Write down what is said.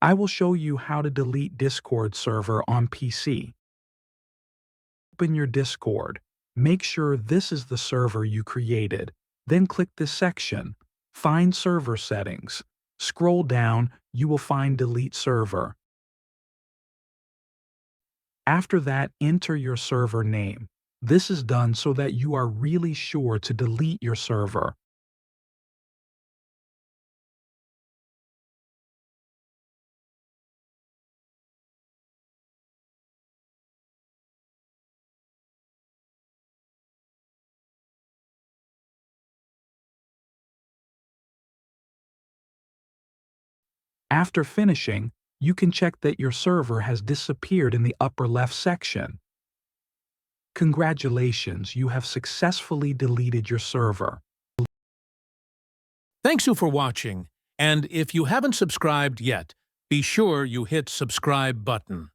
I will show you how to delete Discord server on PC. Open your Discord. Make sure this is the server you created. Then click this section. Find Server Settings. Scroll down, you will find Delete Server. After that, enter your server name. This is done so that you are really sure to delete your server. After finishing, you can check that your server has disappeared in the upper left section. Congratulations, you have successfully deleted your server. Thanks you for watching, and if you haven't subscribed yet, be sure you hit subscribe button.